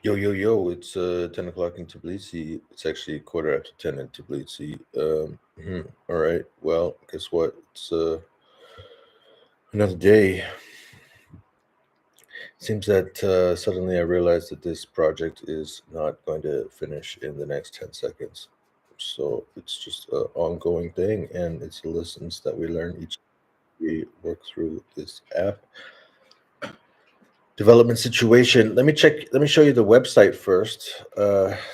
Yo, yo, yo, it's 10 o'clock in Tbilisi. It's actually quarter after 10 in Tbilisi. All right, well, guess what? It's another day. Seems that suddenly I realized that this project is not going to finish in the next 10 seconds. So it's just an ongoing thing, and it's the lessons that we learn each we work through this app development situation. Let me show you the website first.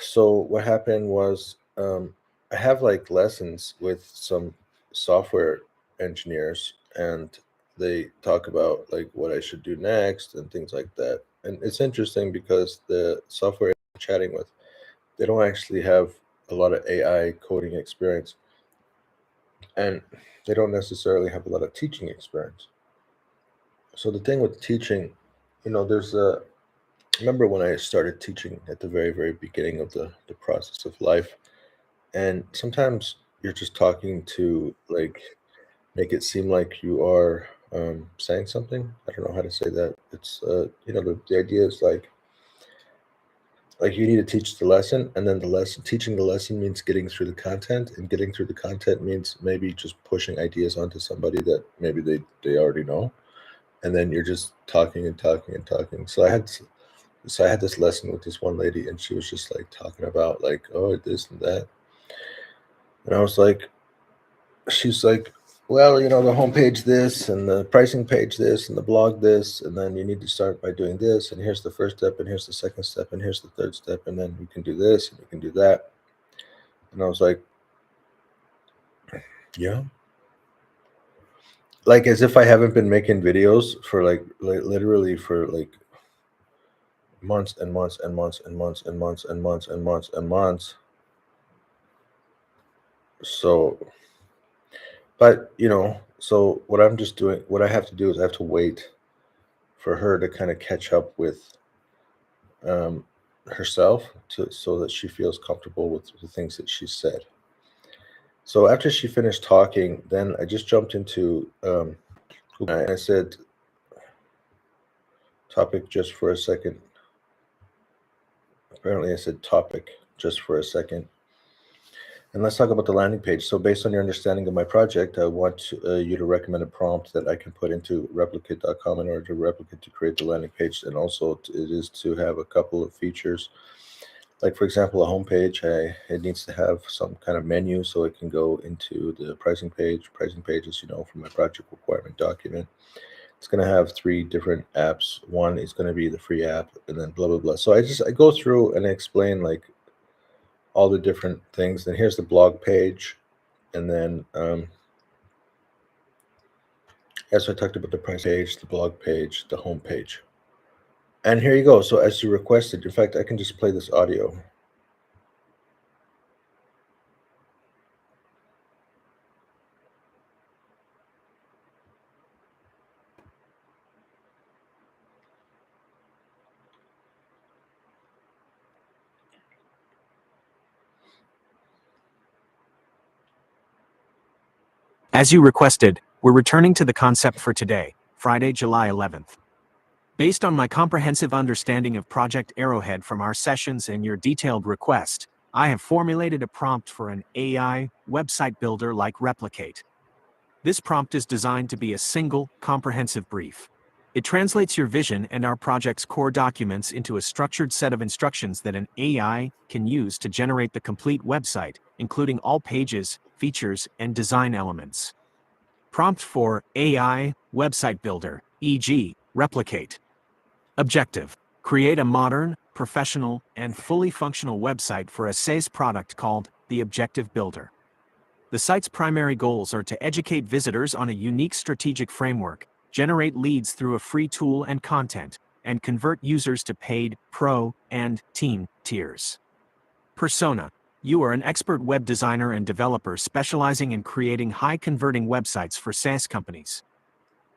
So what happened was I have like lessons with some software engineers, and they talk about like what I should do next and things like that. And it's interesting because the software I'm chatting with, they don't actually have a lot of AI coding experience, and they don't necessarily have a lot of teaching experience. So the thing with teaching, there's a remember when I started teaching at the very, very beginning of the process of life. And sometimes you're just talking to like make it seem like you are saying something. I don't know how to say that. It's the idea is like you need to teach the lesson, and then the lesson teaching the lesson means getting through the content, and getting through the content means maybe just pushing ideas onto somebody that maybe they already know, and then you're just talking and talking and talking. So I had this lesson with this one lady, and she was just like talking about like, oh, this and that, and I was like, she's like, well, the homepage this, and the pricing page this, and the blog this, and then you need to start by doing this, and here's the first step, and here's the second step, and here's the third step, and then we can do this, and we can do that, and I was like, yeah, like as if I haven't been making videos for like literally for like months and months and months and months and months and months and months and months. So But, so what I'm just doing, what I have to do is I have to wait for her to kind of catch up with um, herself so that she feels comfortable with the things that she said. So after she finished talking, then I just jumped into Google and I said, topic just for a second. Apparently, I said topic just for a second. And let's talk about the landing page. So based on your understanding of my project, I want you to recommend a prompt that I can put into replicate.com in order to replicate to create the landing page. And also it is to have a couple of features. Like for example, a home page, it needs to have some kind of menu so it can go into the pricing page. Pricing page, as you know, from my project requirement document. It's going to have 3 different apps. One is going to be the free app, and then blah, blah, blah. So I go through and explain like all the different things. Then here's the blog page, and then as I talked about the price page, the blog page, the home page, and here you go. So as you requested, in fact, I can just play this audio. As you requested, we're returning to the concept for today, Friday, July 11th. Based on my comprehensive understanding of Project Arrowhead from our sessions and your detailed request, I have formulated a prompt for an AI website builder like Replicate. This prompt is designed to be a single, comprehensive brief. It translates your vision and our project's core documents into a structured set of instructions that an AI can use to generate the complete website, including all pages, features, and design elements. Prompt for AI website builder, e.g., Replicate. Objective: create a modern, professional, and fully functional website for a SaaS product called the Objective Builder. The site's primary goals are to educate visitors on a unique strategic framework, generate leads through a free tool and content, and convert users to paid, pro, and team tiers. Persona: you are an expert web designer and developer specializing in creating high-converting websites for SaaS companies.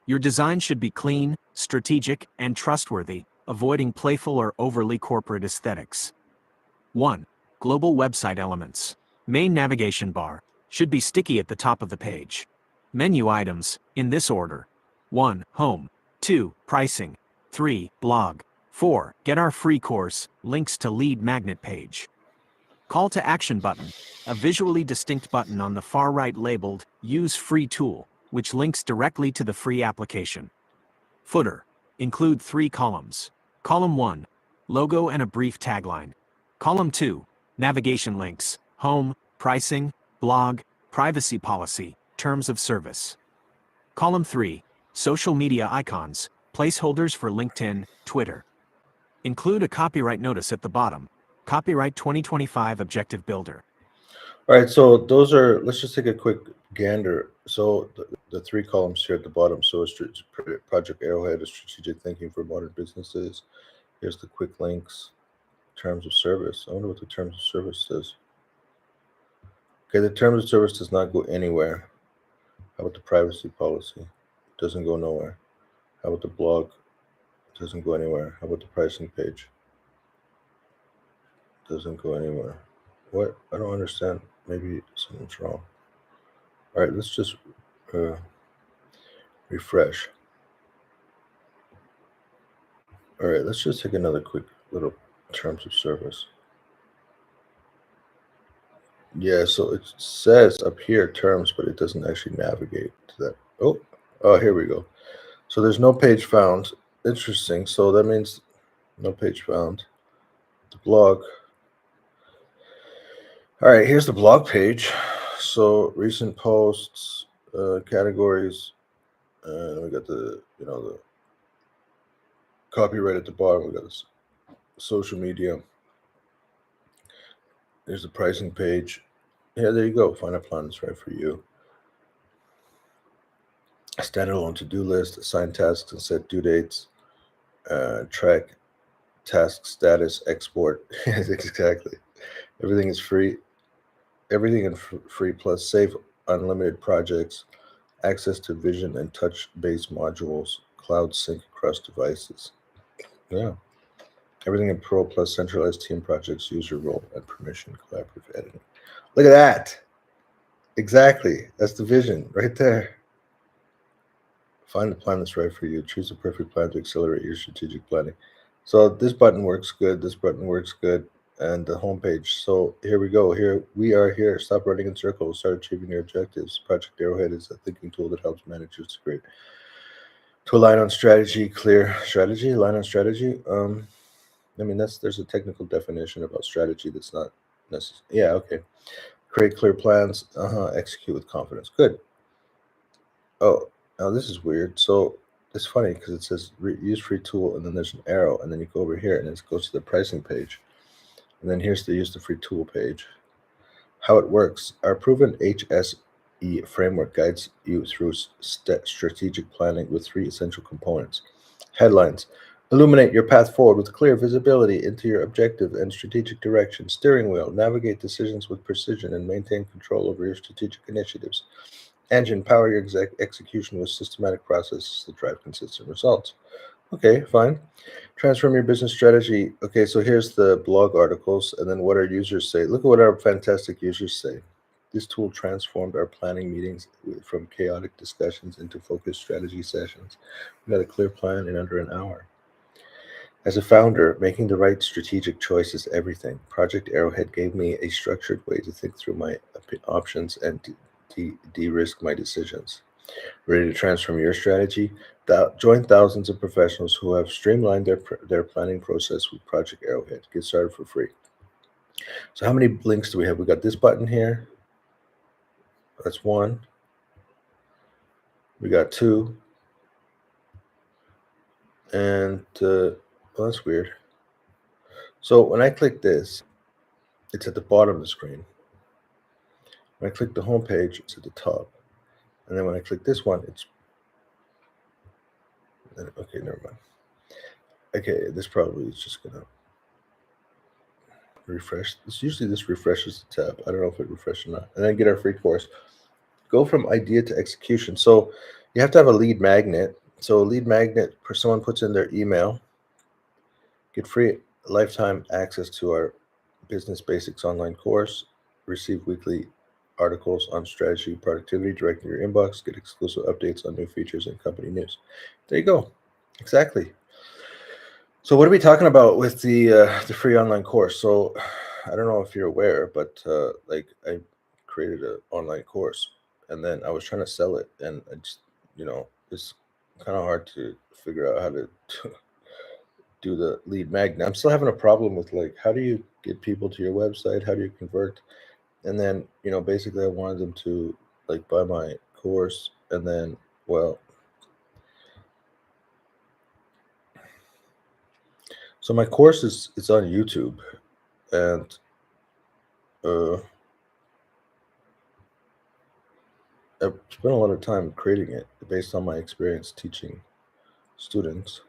Your design should be clean, strategic, and trustworthy, avoiding playful or overly corporate aesthetics. 1. Global website elements. Main navigation bar should be sticky at the top of the page. Menu items, in this order: 1. Home. 2. Pricing. 3. Blog. 4. Get our free course, links to lead magnet page. Call to action button, a visually distinct button on the far right labeled Use Free Tool, which links directly to the free application. Footer. Include 3 columns. Column 1. Logo and a brief tagline. Column 2. Navigation links, home, pricing, blog, privacy policy, terms of service. Column 3. Social media icons, placeholders for LinkedIn, Twitter. Include a copyright notice at the bottom. Copyright 2025 Objective Builder. All right, so those are, let's just take a quick gander. So the 3 columns here at the bottom. So it's Project Arrowhead, is strategic thinking for modern businesses. Here's the quick links, terms of service. I wonder what the terms of service says. Okay, the terms of service does not go anywhere. How about the privacy policy? It doesn't go nowhere. How about the blog? It doesn't go anywhere. How about the pricing page? It doesn't go anywhere. What? I don't understand. Maybe something's wrong. All right, let's just refresh. All right, let's just take another quick little terms of service. Yeah, so it says up here terms, but it doesn't actually navigate to that. Oh, here we go. So there's no page found. Interesting. So that means no page found. The blog. All right, here's the blog page. So recent posts, categories, and we got the the copyright at the bottom. We got this social media. There's the pricing page. Yeah, there you go. Find a plan that's right for you. A standalone to-do list, assign tasks and set due dates, track task status, export. Exactly. Everything is free. Everything in free plus save unlimited projects, access to vision and touch-based modules, cloud sync across devices. Yeah. Everything in Pro plus centralized team projects, user role and permission, collaborative editing. Look at that. Exactly. That's the vision right there. Find the plan that's right for you. Choose the perfect plan to accelerate your strategic planning. So this button works good. This button works good. And the homepage. So here we go. Here we are here. Stop running in circles. Start achieving your objectives. Project Arrowhead is a thinking tool that helps managers to align on strategy, clear strategy, align on strategy. I mean, there's a technical definition about strategy that's not necessary. Yeah, okay. Create clear plans. Execute with confidence. Good. Oh, now this is weird. So it's funny because it says use free tool, and then there's an arrow, and then you go over here, and it goes to the pricing page, and then here's the use the free tool page. How it works: our proven HSE framework guides you through strategic planning with 3 essential components. Headlines: illuminate your path forward with clear visibility into your objective and strategic direction. Steering wheel: navigate decisions with precision and maintain control over your strategic initiatives. Engine: power your execution with systematic processes that drive consistent results. Okay, fine. Transform your business strategy. Okay, so here's the blog articles, and then what our users say. Look at what our fantastic users say. This tool transformed our planning meetings from chaotic discussions into focused strategy sessions. We got a clear plan in under an hour. As a founder, making the right strategic choice is everything. Project Arrowhead gave me a structured way to think through my options and de-risk my decisions. Ready to transform your strategy? Join thousands of professionals who have streamlined their planning process with Project Arrowhead. Get started for free. So how many links do we have? We got this button here. That's 1. We got 2. And well, that's weird. So when I click this, it's at the bottom of the screen. When I click the home page, it's at the top. And then when I click this one, it's okay, never mind. Okay, this probably is just gonna refresh. Usually this refreshes the tab. I don't know if it refreshed or not. And then get our free course. Go from idea to execution. So you have to have a lead magnet. So a lead magnet, someone puts in their email, get free lifetime access to our Business Basics online course, receive weekly articles on strategy, productivity direct in your inbox, get exclusive updates on new features and company news. There you go. Exactly. So what are we talking about with the free online course? So I don't know if you're aware, but like I created an online course, and then I was trying to sell it, and I just, it's kind of hard to figure out how to do the lead magnet. I'm still having a problem with like, how do you get people to your website? How do you convert? And then, basically I wanted them to like buy my course, and then, well, so my course it's on YouTube, and I've spent a lot of time creating it based on my experience teaching students.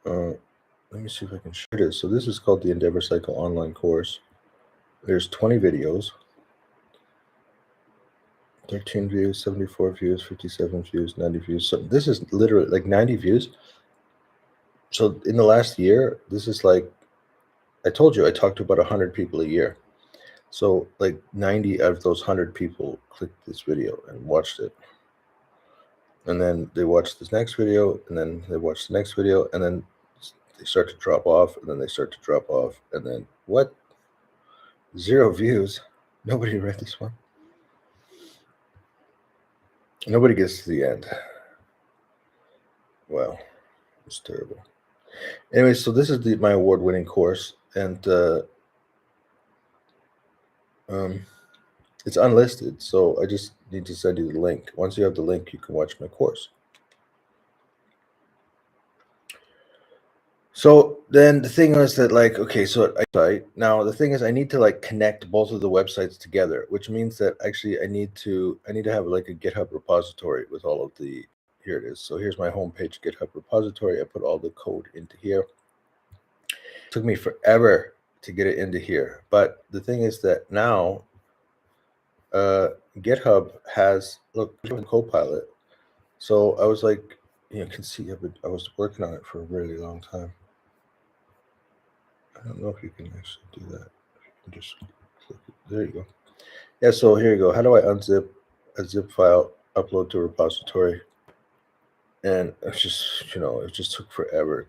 Let me see if I can show it. So this is called the Endeavor Cycle online course. There's 20 videos, 13 views, 74 views, 57 views, 90 views. So this is literally like 90 views. So in the last year, this is like, I told you, I talked to about 100 people a year. So like 90 out of those 100 people clicked this video and watched it. And then they watch this next video, and then they watch the next video, and then they start to drop off, and then they start to drop off, and then what? 0 views. Nobody read this one. Nobody gets to the end. Wow, it's terrible. Anyway, so this is my award-winning course, and it's unlisted, so I just need to send you the link. Once you have the link, you can watch my course. So then the thing is that, like, okay, so now the thing is I need to like connect both of the websites together, which means that actually I need to have like a GitHub repository with all of the, here it is. So here's my homepage GitHub repository. I put all the code into here. It took me forever to get it into here. But the thing is that now GitHub has, look, Copilot. So I was like, you can see I was working on it for a really long time. I don't know if you can actually do that. You can just click it. There you go. Yeah, so here you go. How do I unzip a zip file, upload to a repository? And it's just, it just took forever.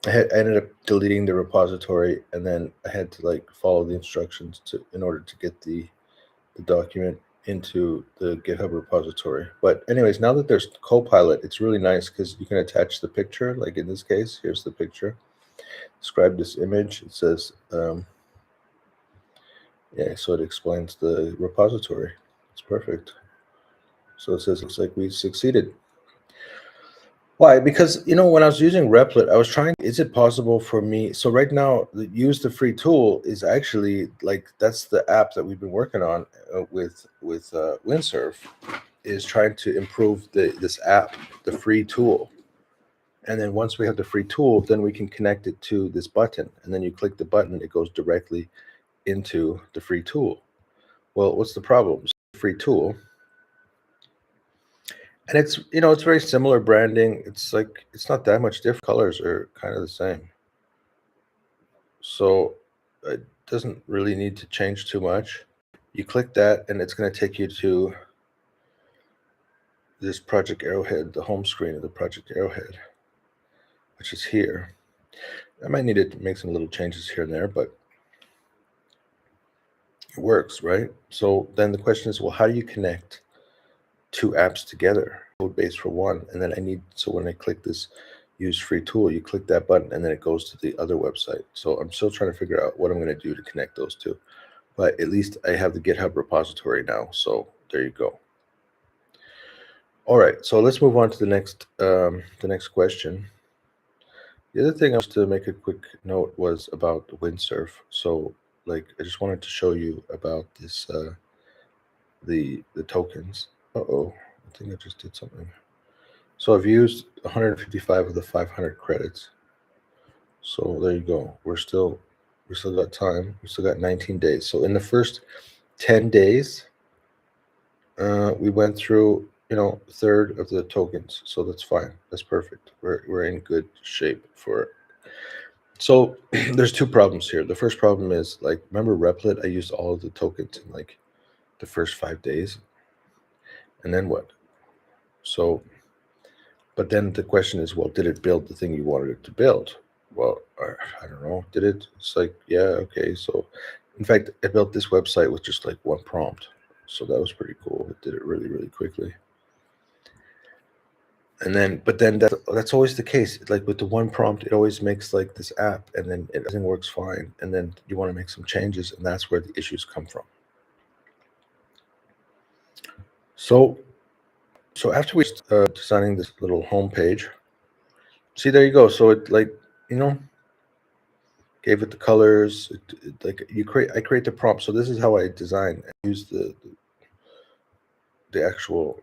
I ended up deleting the repository, and then I had to like follow the instructions in order to get the document into the GitHub repository. But anyways, now that there's Copilot, it's really nice because you can attach the picture. Like in this case, here's the picture. Describe this image. It says, yeah, so it explains the repository. It's perfect. So it says, looks like we succeeded. Why? Because, when I was using Replit, I was trying, is it possible for me? So right now, use the free tool is actually like, that's the app that we've been working on with Windsurf, is trying to improve this app, the free tool. And then once we have the free tool, then we can connect it to this button. And then you click the button, it goes directly into the free tool. Well, what's the problem? It's a free tool. And it's, it's very similar branding. It's like, it's not that much different. Colors are kind of the same. So it doesn't really need to change too much. You click that, and it's going to take you to this Project Arrowhead, the home screen of the Project Arrowhead, which is here. I might need to make some little changes here and there, but it works, right? So then the question is, well, how do you connect 2 apps together? Code base for one, and then so when I click this use free tool, you click that button, and then it goes to the other website. So I'm still trying to figure out what I'm going to do to connect those two, but at least I have the GitHub repository now. So there you go. All right, so let's move on to the next question. The other thing I was to make a quick note was about the Windsurf. So like, I just wanted to show you about this, the tokens. I think I just did something. So I've used 155 of the 500 credits. So there you go. We still got time. We still got 19 days. So in the first 10 days, we went through, a third of the tokens. So that's fine. That's perfect. We're in good shape for it. So there's 2 problems here. The first problem is, like, remember Replit? I used all of the tokens in like the first 5 days. And then what? So But then the question is, well, did it build the thing you wanted it to build? Well, I don't know. Did it? It's like, yeah, okay. So, in fact, I built this website with just like one prompt. So that was pretty cool. It did it really, really quickly. And then, but then that's always the case. Like with the one prompt, it always makes like this app, and then everything works fine. And then you want to make some changes, and that's where the issues come from. So after we designing this little home page, see, there you go. So it like, gave it the colors. Like I create the prompt. So this is how I design. I use the actual,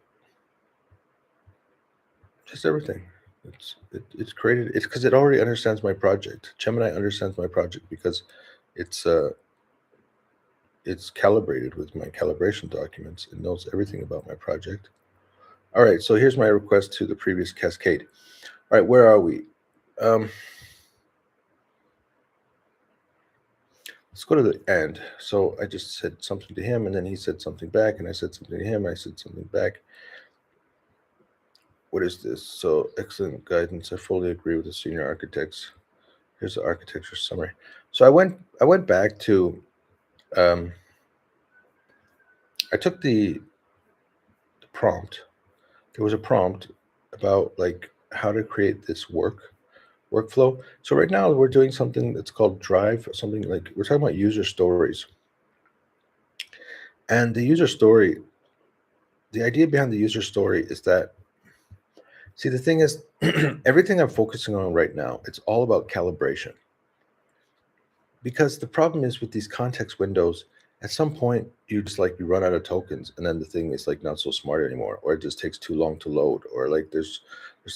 just everything. It's created. It's because it already understands my project. Gemini understands my project because it's calibrated with my calibration documents. It knows everything about my project. All right. So here's my request to the previous cascade. All right. Where are we? Let's go to the end. So I just said something to him, and then he said something back, and I said something to him. I said something back. What is this? So excellent guidance. I fully agree with the senior architects. Here's the architecture summary. So I went back to, I took the prompt. There was a prompt about like how to create this workflow. So right now we're doing something that's called Drive, something like we're talking about user stories. And the user story, the idea behind the user story is that, see, the thing is, everything I'm focusing on right now, it's all about calibration. Because the problem is with these context windows, at some point you just like you run out of tokens, and then the thing is like not so smart anymore, or it just takes too long to load, or like there's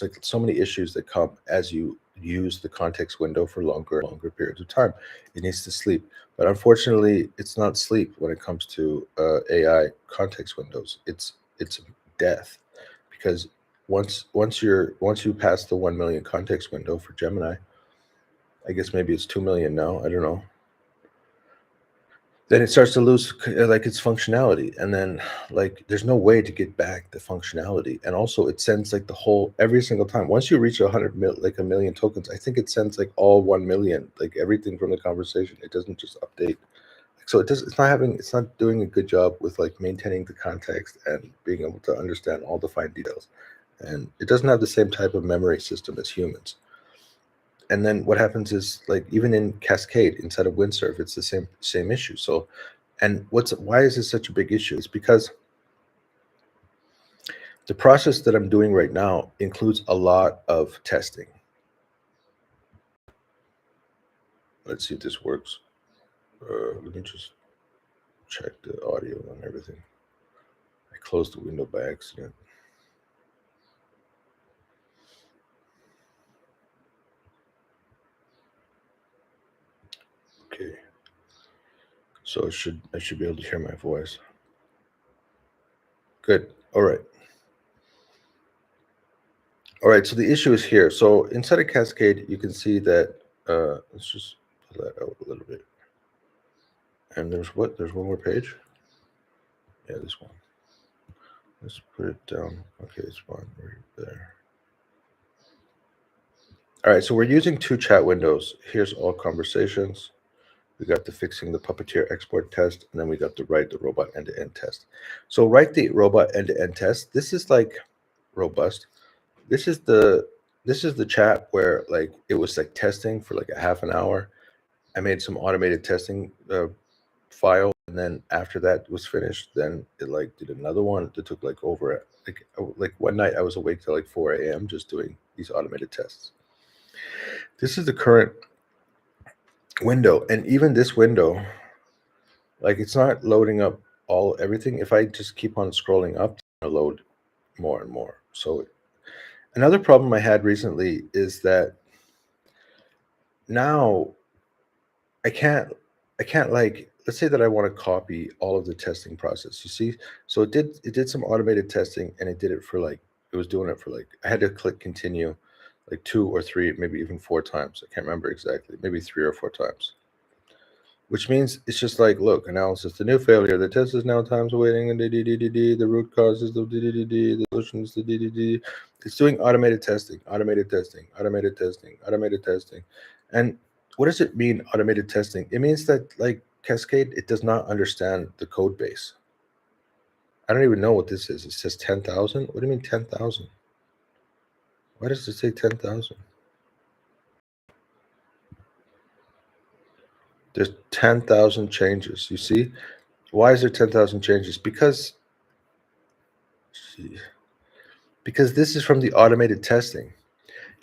like so many issues that come as you use the context window for longer periods of time. It needs to sleep, but unfortunately, it's not sleep when it comes to AI context windows. It's death, because once you pass the 1 million context window for Gemini, I guess maybe it's 2 million now. I don't know. Then it starts to lose like its functionality, and then like there's no way to get back the functionality. And also, it sends like the whole every single time. Once you reach 1 million tokens, I think it sends like all 1 million, like everything from the conversation. It doesn't just update. So it's not doing a good job with like maintaining the context and being able to understand all the fine details. And it doesn't have the same type of memory system as humans. And then what happens is like even in Cascade inside of Windsurf, it's the same issue. So, and why is this such a big issue? It's because the process that I'm doing right now includes a lot of testing. Let's see if this works. Let me just check the audio and everything. I closed the window by accident. Okay. So I should be able to hear my voice. Good. All right. All right. So the issue is here. So inside of Cascade, you can see that. Let's just pull that out a little bit. And there's one more page. Yeah, this one. Let's put it down. Okay, it's one right there. All right, so we're using two chat windows. Here's all conversations. We got the fixing the Puppeteer export test, and then we got the write the robot end-to-end test. So write the robot end-to-end test. This is like robust. This is the chat where like it was like testing for like a half an hour. I made some automated testing file, and then after that was finished, then it like did another one that took like over like one night I was awake till like 4 a.m. just doing these automated tests. This is the current window, and even this window, like it's not loading up everything. If I just keep on scrolling up, it's gonna load more and more. So another problem I had recently is that now I can't like, let's say that I want to copy all of the testing process. You see, so it did some automated testing, and it did it for like it was doing it for like I had to click continue like 2 or 3, maybe even 4 times. I can't remember exactly, maybe 3 or 4 times. which means it's just like, look, analysis, the new failure, the test is now times awaiting, and the root cause is the solution is the. It's doing automated testing, automated testing, automated testing, automated testing. And what does it mean, automated testing? It means that, like, Cascade, it does not understand the code base. I don't even know what this is. It says 10,000. What do you mean 10,000? Why does it say 10,000? There's 10,000 changes. You see? Why is there 10,000 changes? Because this is from the automated testing.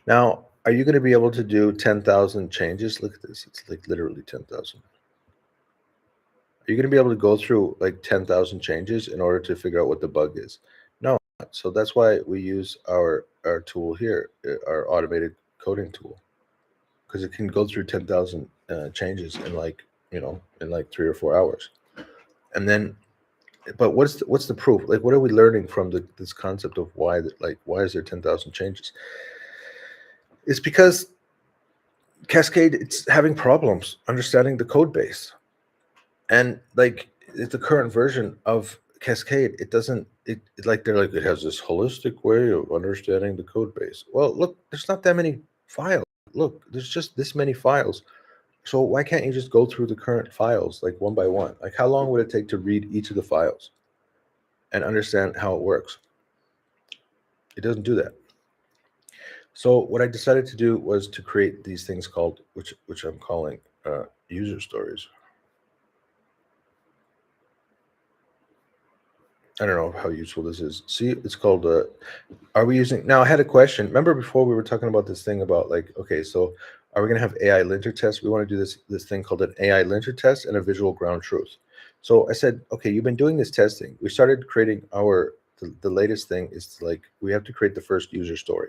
Now, are you going to be able to do 10,000 changes? Look at this. It's like literally 10,000. Are you going to be able to go through like 10,000 changes in order to figure out what the bug is? No. So that's why we use our tool here, our automated coding tool, because it can go through 10,000 changes in like 3 or 4 hours. And then, but what's the proof? Like, what are we learning from this concept of why is there 10,000 changes? It's because Cascade, it's having problems understanding the code base. And like the current version of Cascade, it doesn't, it like, they're like, it has this holistic way of understanding the code base. Well, look, there's not that many files. Look, there's just this many files. So why can't you just go through the current files like one by one? Like, how long would it take to read each of the files and understand how it works? It doesn't do that. So what I decided to do was to create these things called, which I'm calling user stories. I don't know how useful this is. See, it's called, are we using, now I had a question. Remember before we were talking about this thing about like, okay, so are we going to have AI linter tests? We want to do this thing called an AI linter test and a visual ground truth. So I said, okay, you've been doing this testing. We started creating the latest thing is to, like, we have to create the first user story.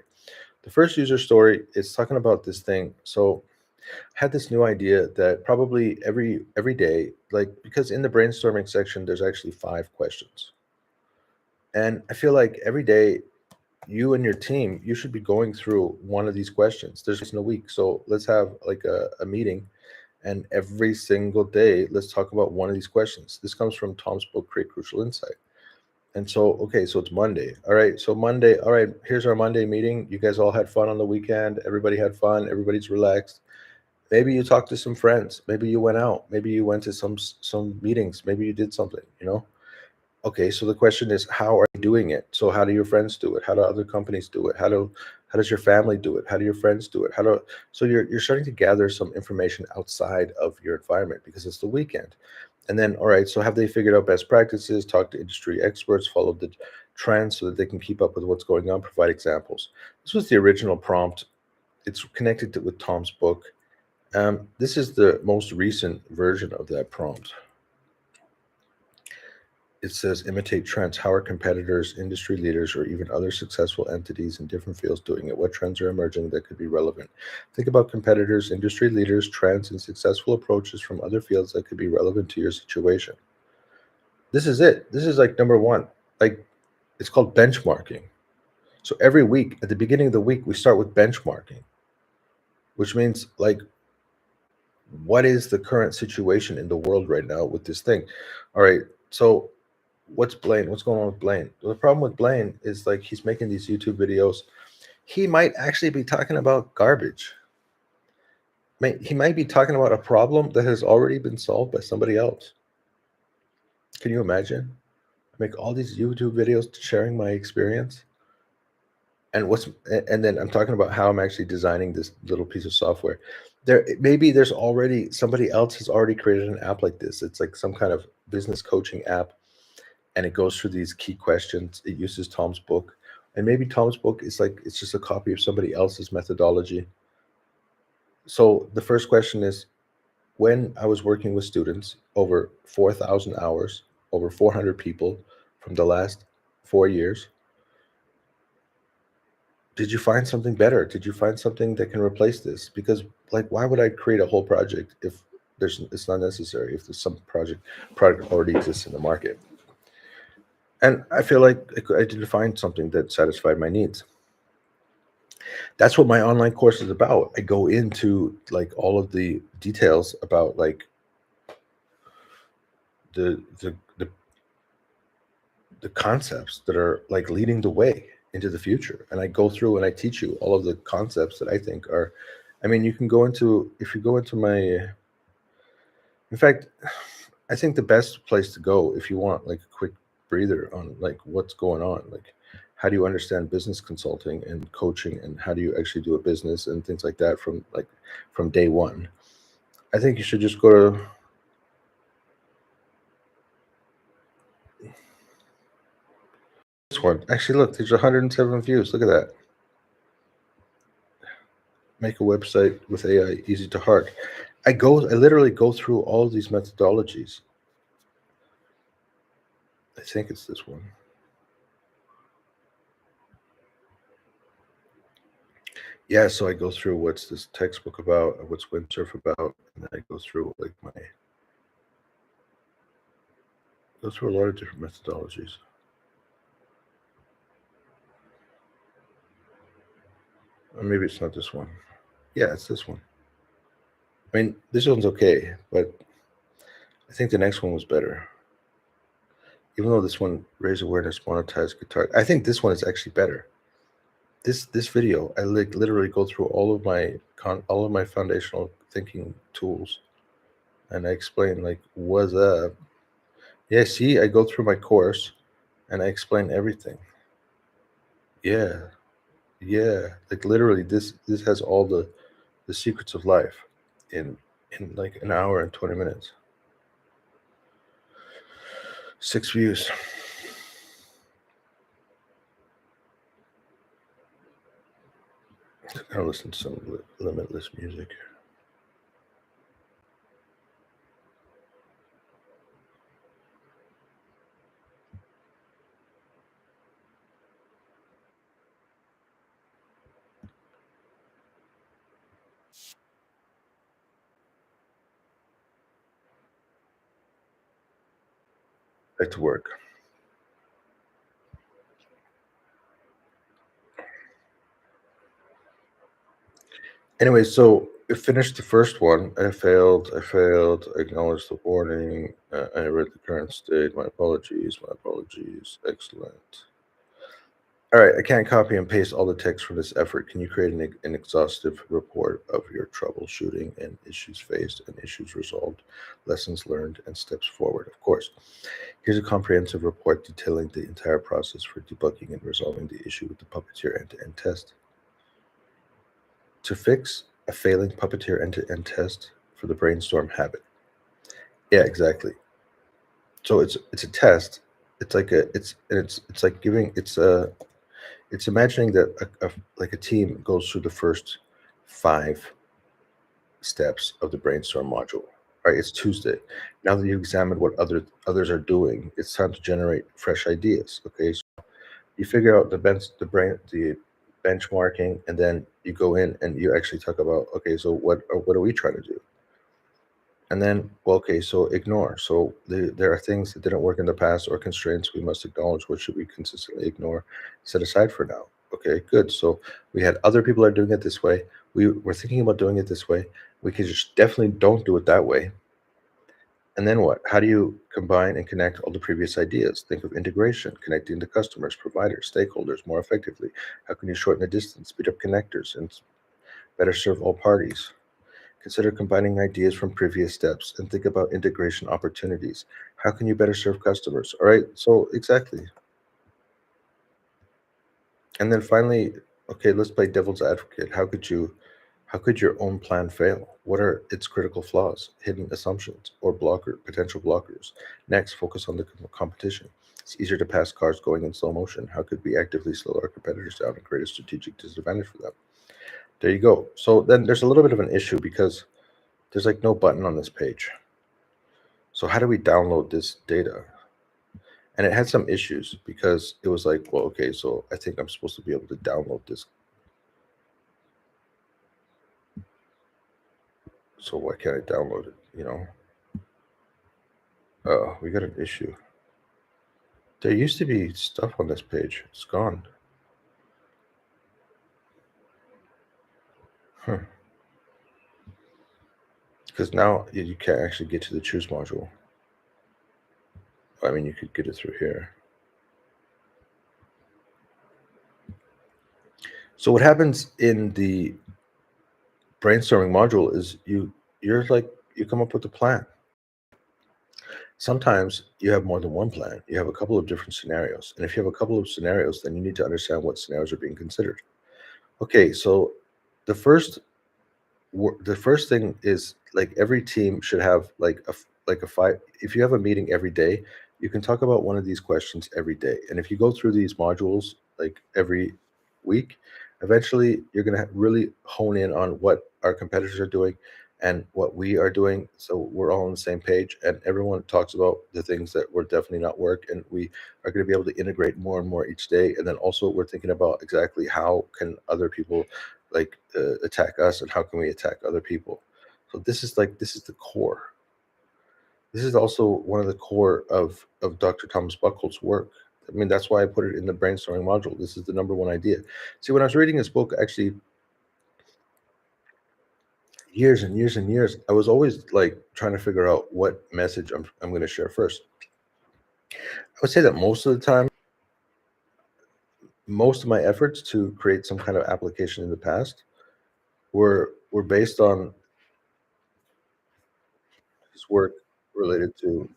The first user story is talking about this thing. So I had this new idea that probably every day, like, because in the brainstorming section, there's actually 5 questions. And I feel like every day, you and your team, you should be going through one of these questions. There's no week. So let's have like a meeting, and every single day, let's talk about one of these questions. This comes from Tom's book, Create Crucial Insight. And so, okay, so it's Monday. All right, so Monday, all right, here's our Monday meeting. You guys all had fun on the weekend. Everybody had fun. Everybody's relaxed. Maybe you talked to some friends. Maybe you went out. Maybe you went to some meetings. Maybe you did something, Okay, so the question is, how are you doing it? So how do your friends do it? How do other companies do it? How does your family do it? How do your friends do it? So you're starting to gather some information outside of your environment because it's the weekend. And then, all right, so have they figured out best practices, talked to industry experts, followed the trends so that they can keep up with what's going on, provide examples? This was the original prompt. It's connected with Tom's book. This is the most recent version of that prompt. It says, imitate trends. How are competitors, industry leaders, or even other successful entities in different fields doing it? What trends are emerging that could be relevant? Think about competitors, industry leaders, trends, and successful approaches from other fields that could be relevant to your situation. This is it. This is like number 1. Like, it's called benchmarking. So every week, at the beginning of the week, we start with benchmarking, which means, like, what is the current situation in the world right now with this thing? All right, so what's Blaine? What's going on with Blaine? The problem with Blaine is, like, he's making these YouTube videos. He might actually be talking about garbage. He might be talking about a problem that has already been solved by somebody else. Can you imagine? I make all these YouTube videos sharing my experience. And then I'm talking about how I'm actually designing this little piece of software. Maybe there's already somebody else has already created an app like this. It's like some kind of business coaching app, and it goes through these key questions. It uses Tom's book, and maybe Tom's book is like, it's just a copy of somebody else's methodology. So the first question is, when I was working with students, over 4,000 hours, over 400 people from the last 4 years, did you find something better? Did you find something that can replace this? Because, like, why would I create a whole project if it's not necessary, if there's some product already exists in the market? And I feel like I didn't find something that satisfied my needs. That's what my online course is about. I go into, like, all of the details about, like, the concepts that are like leading the way into the future. And I go through and I teach you all of the concepts that I think are, I mean, you can go into, if you go into my, in fact, I think the best place to go if you want like a quick breather on like what's going on, like how do you understand business consulting and coaching and how do you actually do a business and things like that from day one. I think you should just go to this one. Actually, look, there's 107 views. Look at that. Make a website with AI easy to heart. I literally go through all of these methodologies. I think it's this one. Yeah, so I go through what's this textbook about, what's windsurf about, and then I go through like go through a lot of different methodologies. Or maybe it's not this one. Yeah, it's this one. I mean, this one's okay, but I think the next one was better. Even though this one raise awareness, monetize guitar, I think this one is actually better. This video, I like literally go through all of my foundational thinking tools, and I explain like what's up. Yeah, see, I go through my course, and I explain everything. Yeah, yeah, like literally, this has all the secrets of life in like an hour and 20 minutes. 6 views. I'll listen to some limitless music. Back to work. Anyway, so I finished the first one. I failed. I acknowledged the warning. I read the current state. My apologies. My apologies. Excellent. All right, I can't copy and paste all the text from this effort. Can you create an exhaustive report of your troubleshooting and issues faced and issues resolved, lessons learned, and steps forward? Of course. Here's a comprehensive report detailing the entire process for debugging and resolving the issue with the Puppeteer end-to-end test. To fix a failing Puppeteer end-to-end test for the brainstorm habit. Yeah, exactly. So it's a test. It's like it's like giving it's imagining that like a team goes through the first 5 steps of the brainstorm module. Right, it's Tuesday. Now that you've examined what others are doing, it's time to generate fresh ideas. Okay, so you figure out the benchmarking, and then you go in and you actually talk about, okay, so what are we trying to do? And then, well, okay, so ignore. So there are things that didn't work in the past or constraints we must acknowledge. What should we consistently ignore, set aside for now? Okay, good. So we had other people are doing it this way. We were thinking about doing it this way. We could just definitely don't do it that way. And then what? How do you combine and connect all the previous ideas? Think of integration, connecting the customers, providers, stakeholders more effectively. How can you shorten the distance, speed up connectors, and better serve all parties? Consider combining ideas from previous steps and think about integration opportunities. How can you better serve customers? All right, so exactly. And then finally, okay, let's play devil's advocate. How could your own plan fail? What are its critical flaws, hidden assumptions, or potential blockers? Next, focus on the competition. It's easier to pass cars going in slow motion. How could we actively slow our competitors down and create a strategic disadvantage for them? There you go. So then there's a little bit of an issue because there's like no button on this page. So how do we download this data? And it had some issues because it was like, well, okay, so I think I'm supposed to be able to download this. So why can't I download it? Oh, we got an issue. There used to be stuff on this page. It's gone. Huh. Because now you can't actually get to the choose module. I mean, you could get it through here. So what happens in the brainstorming module is you come up with a plan. Sometimes you have more than one plan. You have a couple of different scenarios. And if you have a couple of scenarios, then you need to understand what scenarios are being considered. Okay, so the first thing is, like, every team should have like a five. If you have a meeting every day, you can talk about one of these questions every day. And if you go through these modules like every week, eventually you're going to really hone in on what our competitors are doing and what we are doing, so we're all on the same page and everyone talks about the things that will definitely not work, and we are going to be able to integrate more and more each day. And then also we're thinking about exactly how can other people attack us and how can we attack other people. So this is the core. This is also one of the core of Dr. Thomas Buckles' work. I mean, that's why I put it in the brainstorming module. This is the number one idea. See, when I was reading this book, actually, years and years and years, I was always like trying to figure out what message I'm going to share first. I would say that most of the time, most of my efforts to create some kind of application in the past were based on his work related to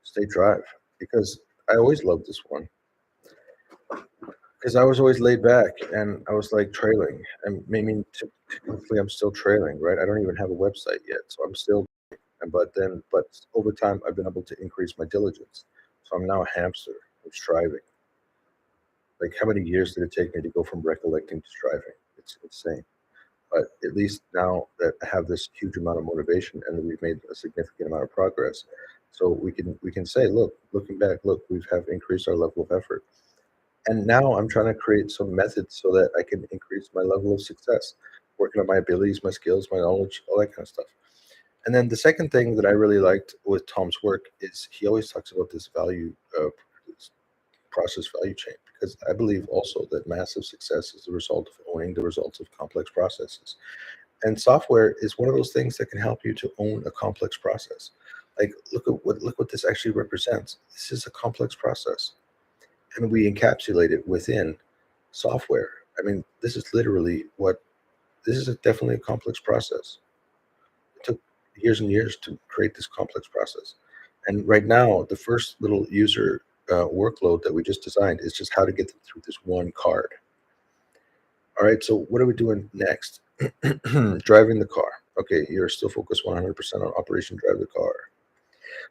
State Drive, because I always loved this one. Because I was always laid back and I was like trailing. And maybe technically I'm still trailing, right? I don't even have a website yet, so I'm still. But over time I've been able to increase my diligence. So I'm now a hamster. I'm striving. Like, how many years did it take me to go from recollecting to striving? It's insane. But at least now that I have this huge amount of motivation and that we've made a significant amount of progress, so we can say, look, looking back, look, we have increased our level of effort. And now I'm trying to create some methods so that I can increase my level of success, working on my abilities, my skills, my knowledge, all that kind of stuff. And then the second thing that I really liked with Tom's work is he always talks about this this process value chain, because I believe also that massive success is the result of owning the results of complex processes. And software is one of those things that can help you to own a complex process. Like, look what this actually represents. This is a complex process, and we encapsulate it within software. I mean, this is definitely a complex process. It took years and years to create this complex process. And right now, the first little user workload that we just designed is just how to get them through this one card. All right, so what are we doing next? Driving the car. Okay, you're still focused 100% on Operation Drive the Car.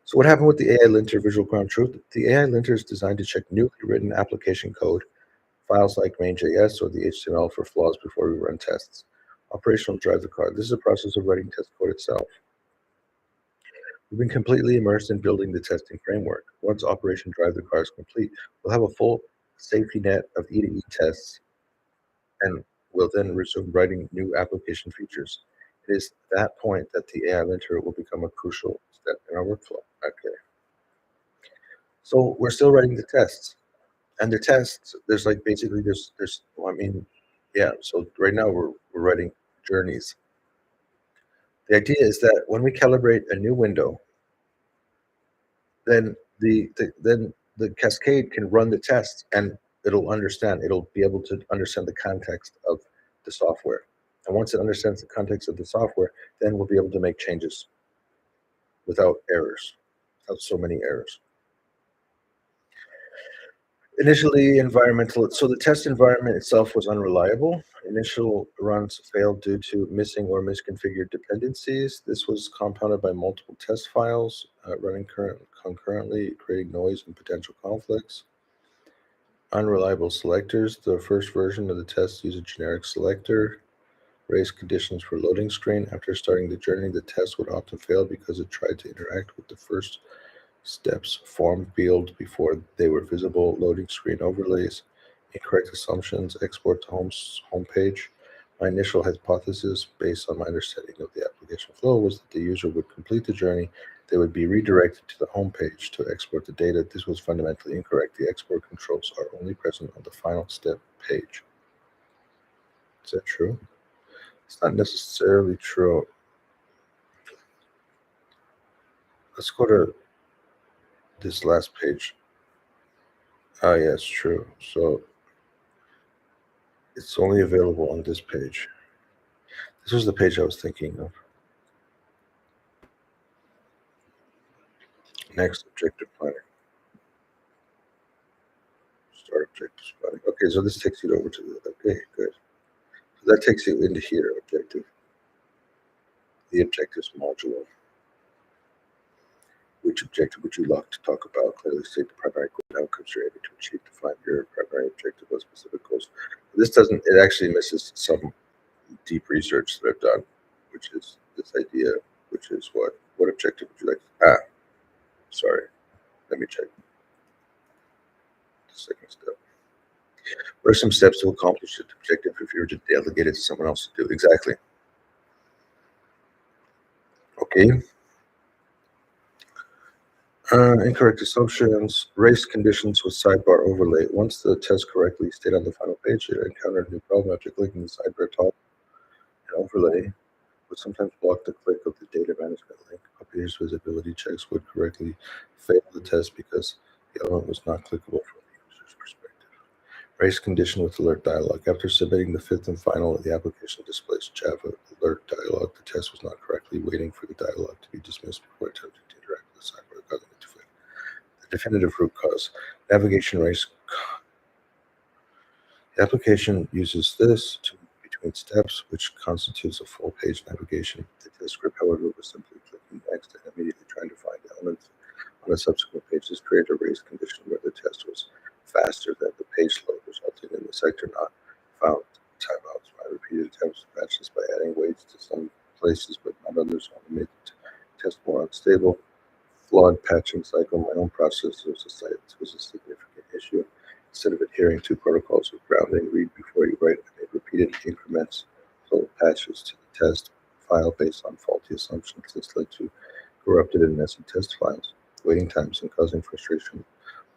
So what happened with the AI linter visual ground truth? The AI linter is designed to check newly written application code, files like main.js or the HTML, for flaws before we run tests. Operational Drive the Car. This is a process of writing test code itself. We've been completely immersed in building the testing framework. Once Operation Drive the Car is complete, we'll have a full safety net of E2E tests, and we'll then resume writing new application features. It is that point that the AI linter will become a crucial step in our workflow. Okay. So we're still writing the tests. And the tests, there's like basically well, I mean, yeah, so right now we're writing journeys. The idea is that when we calibrate a new window, then the cascade can run the test and it'll be able to understand the context of the software. And once it understands the context of the software, then we'll be able to make changes without errors, without so many errors. Initially, so the test environment itself was unreliable. Initial runs failed due to missing or misconfigured dependencies. This was compounded by multiple test files running concurrently, creating noise and potential conflicts. Unreliable selectors. The first version of the test used a generic selector. Raised conditions for loading screen. After starting the journey, the test would often fail because it tried to interact with the first steps form field before they were visible. Loading screen overlays. Incorrect assumptions. Export to home page. My initial hypothesis, based on my understanding of the application flow, was that the user would complete the journey. They would be redirected to the home page to export the data. This was fundamentally incorrect. The export controls are only present on the final step page. Is that true? It's not necessarily true. Let's go to this last page. Oh, yeah, it's true. So it's only available on this page. This was the page I was thinking of. Next, objective planning. Start objective planning. Okay, so this takes you over to the, okay, good. So that takes you into here, objective. The objectives module. Which objective would you like to talk about? Clearly state the primary goal and outcomes you're aiming to achieve. Define your primary objective with specific goals. This doesn't, it actually misses some deep research that I've done, which is this idea, which is what objective would you like? Sorry, let me check. The second step. What are some steps to accomplish the objective if you were to delegate it to someone else to do? Exactly. Okay. Incorrect assumptions. Race conditions with sidebar overlay. Once the test correctly stayed on the final page, you encounter a new problem after clicking the sidebar top and overlay would sometimes block the click of the data management link. Puppeteer's visibility checks would correctly fail the test because the element was not clickable from the user's perspective. Race condition with alert dialog. After submitting the fifth and final, the application displays Java alert dialog. The test was not correctly waiting for the dialog to be dismissed before attempting to interact with the sidebar, causing it to fail. The definitive root cause. Navigation race. The application uses this to between steps, which constitutes a full page navigation. The test script, however, was simply clicking next and immediately trying to find elements on a subsequent page. This created a race condition where the test was faster than the page load, resulting in the sector not found timeouts. By repeated attempts to patch this by adding weights to some places but not others, only made the test more unstable. Flawed patching cycle. My own process was a significant issue. Instead of adhering to protocols of grounding, read before you write, I made repeated increments, so patches to the test file based on faulty assumptions. This led to corrupted and messy test files, waiting times, and causing frustration,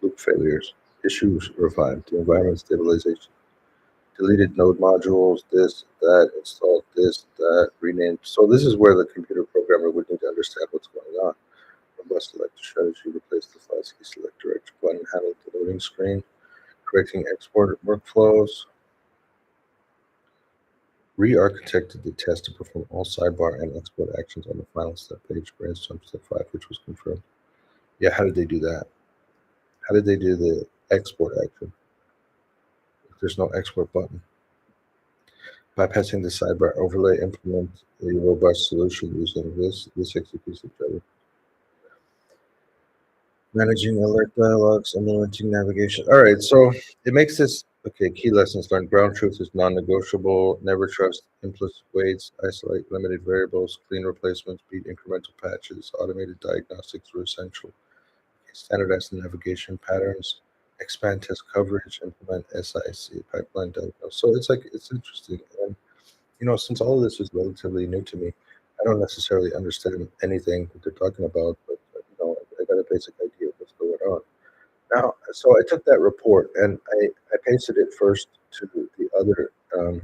loop failures. Issues revived. The environment stabilization. Deleted node modules, this, that, installed this, that, renamed. So this is where the computer programmer would need to understand what's going on. Robust selector strategy. Replace the file select directory button, handle the loading screen. Correcting export workflows. Re-architected the test to perform all sidebar and export actions on the final step page. Brainstorm step 5, which was confirmed. Yeah, how did they do that? How did they do the export action? There's no export button. Bypassing the sidebar overlay, implement a robust solution using this executes the Java. Managing alert dialogues, implementing navigation. All right, so it makes this, okay, key lessons learned. Ground truth is non-negotiable. Never trust implicit weights. Isolate limited variables. Clean replacements. Beat incremental patches. Automated diagnostics are essential. Standardize the navigation patterns. Expand test coverage. Implement SIC pipeline diagnose. So it's like, it's interesting. And, you know, since all of this is relatively new to me, I don't necessarily understand anything that they're talking about, but, you know, I got a basic idea of what's going on. Now, so I took that report and I pasted it first to the other, I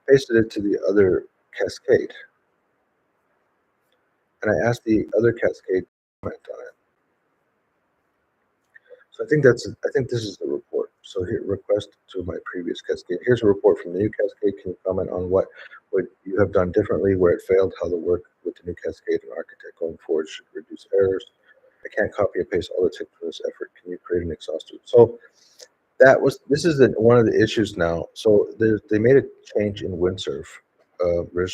pasted it to the other cascade, and I asked the other cascade to comment on it. So I think this is the report. So here, request to my previous cascade. Here's a report from the new cascade. Can you comment on what you have done differently, where it failed, how the work with the new cascade and architect going forward should reduce errors? I can't copy and paste all the tips from this effort. Can you create an exhaustive? So this is one of the issues now. So they made a change in windsurf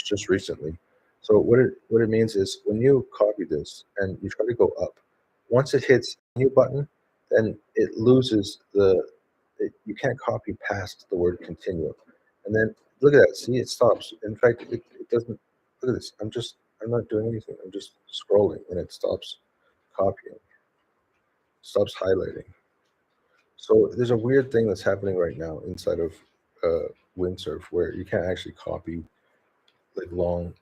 just recently. So what it means is when you copy this and you try to go up, once it hits new button, then it loses you can't copy past the word continue. And then look at that. See, it stops. In fact, it doesn't. Look at this. I'm not doing anything. I'm just scrolling and it stops copying, stops highlighting. So there's a weird thing that's happening right now inside of Windsurf where you can't actually copy like long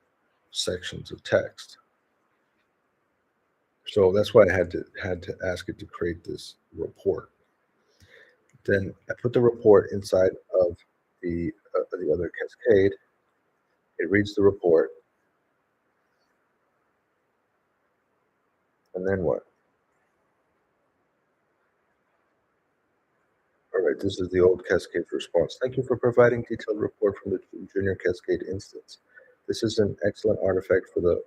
sections of text. So that's why I had to ask it to create this report. Then I put the report inside of the other cascade. It reads the report, and then what? All right, this is the old Cascade response. Thank you for providing detailed report from the Junior Cascade instance. This is an excellent artifact for the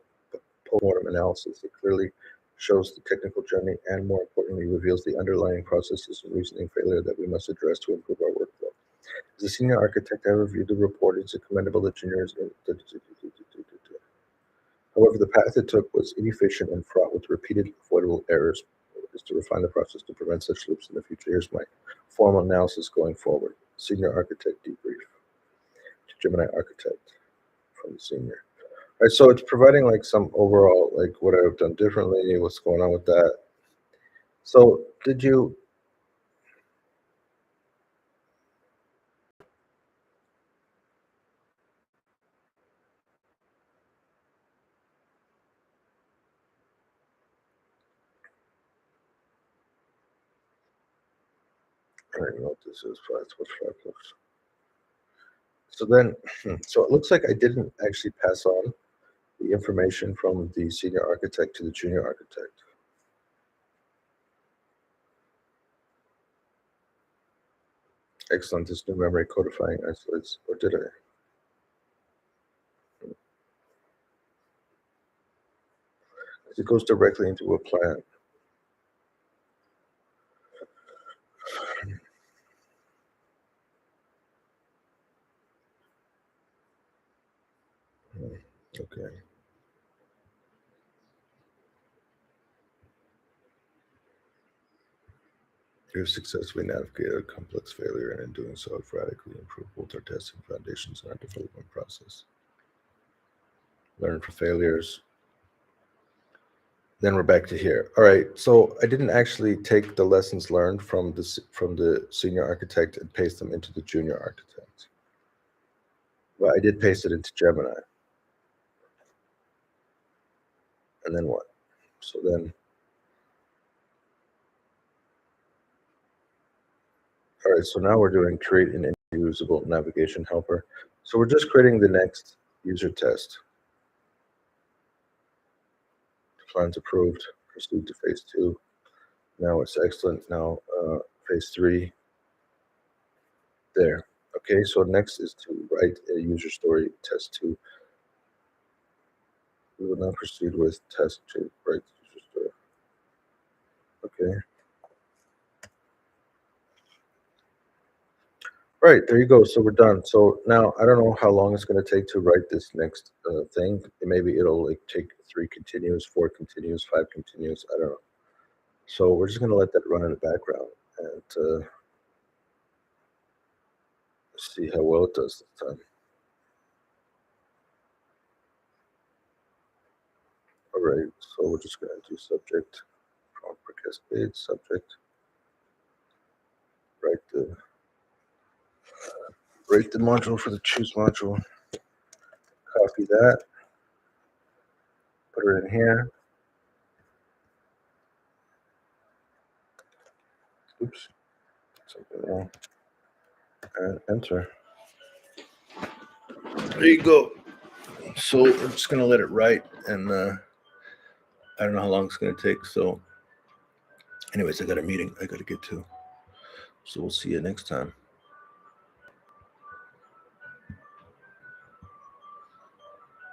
postmortem analysis. It clearly shows the technical journey and, more importantly, reveals the underlying processes and reasoning failure that we must address to improve our workflow. As a senior architect, I reviewed the report. It's commendable that juniors. However, the path it took was inefficient and fraught with repeated avoidable errors. Is to refine the process to prevent such loops in the future. Here's my formal analysis going forward. Senior architect debrief to Gemini architect from the senior. All right, so it's providing like some overall, like what I've done differently, what's going on with that. So did you? I don't know what this is. What's 5 plus? So then, so it looks like I didn't actually pass on the information from the senior architect to the junior architect. Excellent. This new memory codifying isolates, or did I? It goes directly into a plan. Okay. We have successfully navigated a complex failure, and in doing so, have radically improved both our testing foundations and our development process. Learn from failures. Then we're back to here. All right. So I didn't actually take the lessons learned from the senior architect and paste them into the junior architect. But I did paste it into Gemini. And then what? So then, all right. So now we're doing create an usable navigation helper. So we're just creating the next user test. Plans approved. Proceed to phase 2. Now it's excellent. Now phase 3. There. Okay, so next is to write a user story test 2. We will now proceed with test to write user story. Okay. Right, there you go. So we're done. So now I don't know how long it's going to take to write this next thing. Maybe it'll like take 3 continues, 4 continues, 5 continues. I don't know. So we're just going to let that run in the background and see how well it does this time. All right, so we're just going to do subject, prompt for cascade, subject, write the module for the choose module, copy that, put it in here. Oops, something wrong. And enter. There you go. So I'm just going to let it write, and I don't know how long it's going to take. So anyways, I got a meeting I got to get to. So we'll see you next time.